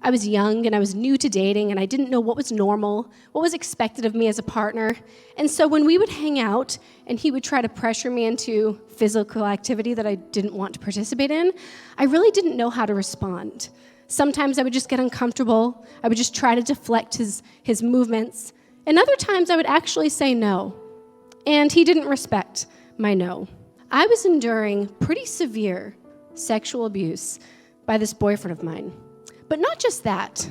I was young and I was new to dating and I didn't know what was normal, what was expected of me as a partner. And so when we would hang out and he would try to pressure me into physical activity that I didn't want to participate in, I really didn't know how to respond. Sometimes I would just get uncomfortable. I would just try to deflect his movements. And other times I would actually say no. And he didn't respect my no. I was enduring pretty severe sexual abuse by this boyfriend of mine. But not just that.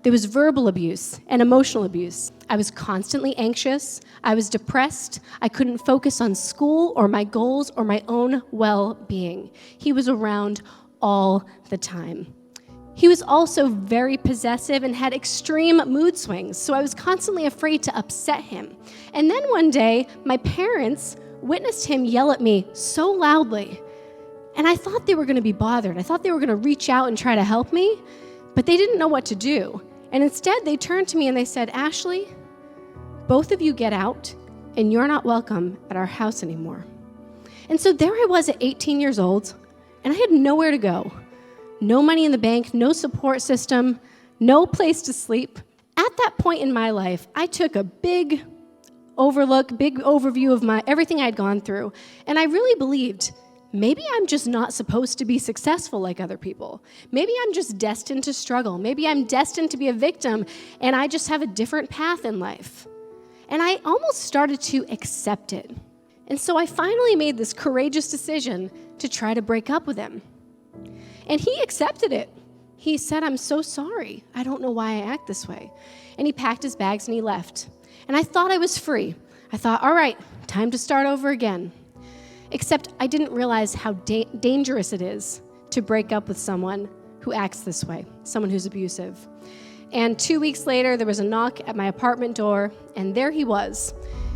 There was verbal abuse and emotional abuse. I was constantly anxious. I was depressed. I couldn't focus on school or my goals or my own well-being. He was around all the time. He was also very possessive and had extreme mood swings, so I was constantly afraid to upset him. And then one day, my parents witnessed him yell at me so loudly, and I thought they were going to be bothered. I thought they were going to reach out and try to help me, but they didn't know what to do. And instead, they turned to me and they said, "Ashley, both of you get out, and you're not welcome at our house anymore." And so there I was at 18 years old, and I had nowhere to go. No money in the bank, no support system, no place to sleep. At that point in my life, I took a big overview of everything I'd gone through, and I really believed, maybe I'm just not supposed to be successful like other people. Maybe I'm just destined to struggle. Maybe I'm destined to be a victim, and I just have a different path in life. And I almost started to accept it. And so I finally made this courageous decision to try to break up with him. And he accepted it. He said, "I'm so sorry. I don't know why I act this way." And he packed his bags and he left. And I thought I was free. I thought, all right, time to start over again. Except I didn't realize how dangerous it is to break up with someone who acts this way, someone who's abusive. And 2 weeks later, there was a knock at my apartment door, and there he was.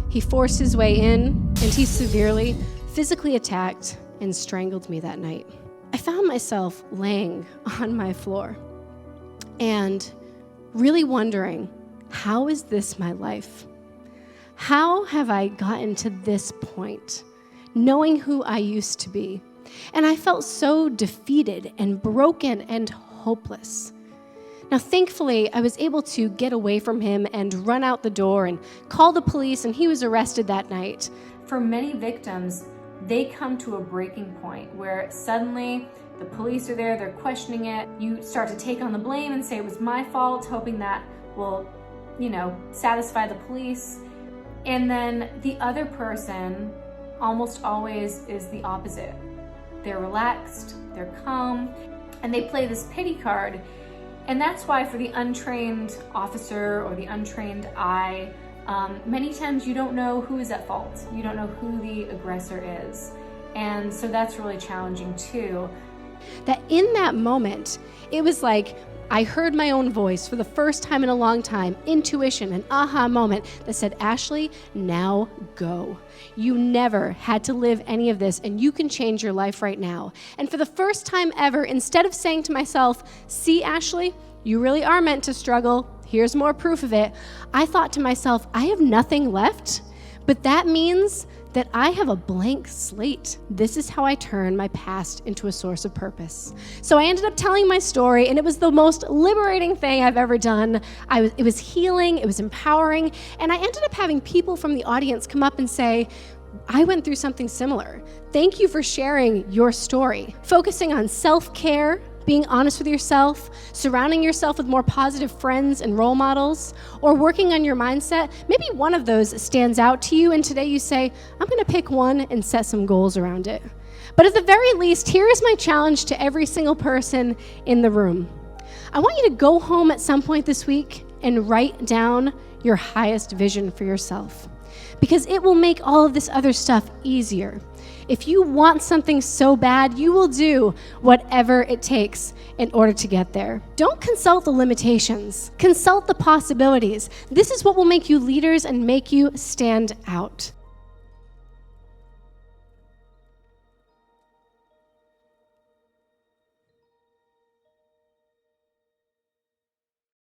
He forced his way in, and he severely physically attacked and strangled me that night. I found myself laying on my floor and really wondering, how is this my life? How have I gotten to this point, knowing who I used to be? And I felt so defeated and broken and hopeless. Now, thankfully, I was able to get away from him and run out the door and call the police, and he was arrested that night. For many victims, they come to a breaking point where suddenly the police are there, they're questioning it. You start to take on the blame and say it was my fault, hoping that will, satisfy the police. And then the other person almost always is the opposite. They're relaxed, they're calm, and they play this pity card. And that's why for the untrained officer or the untrained eye, many times you don't know who is at fault. You don't know who the aggressor is. And so that's really challenging too. That in that moment, it was like I heard my own voice for the first time in a long time, intuition, an aha moment that said, "Ashley, now go. You never had to live any of this, and you can change your life right now." And for the first time ever, instead of saying to myself, "See, Ashley, you really are meant to struggle. Here's more proof of it," I thought to myself, I have nothing left, but that means that I have a blank slate. This is how I turn my past into a source of purpose. So I ended up telling my story, and it was the most liberating thing I've ever done. It was healing, it was empowering, and I ended up having people from the audience come up and say, "I went through something similar. Thank you for sharing your story." Focusing on self-care, being honest with yourself, surrounding yourself with more positive friends and role models, or working on your mindset. Maybe one of those stands out to you, and today you say, "I'm going to pick one and set some goals around it." But at the very least, here is my challenge to every single person in the room. I want you to go home at some point this week and write down your highest vision for yourself, because it will make all of this other stuff easier. If you want something so bad, you will do whatever it takes in order to get there. Don't consult the limitations. Consult the possibilities. This is what will make you leaders and make you stand out.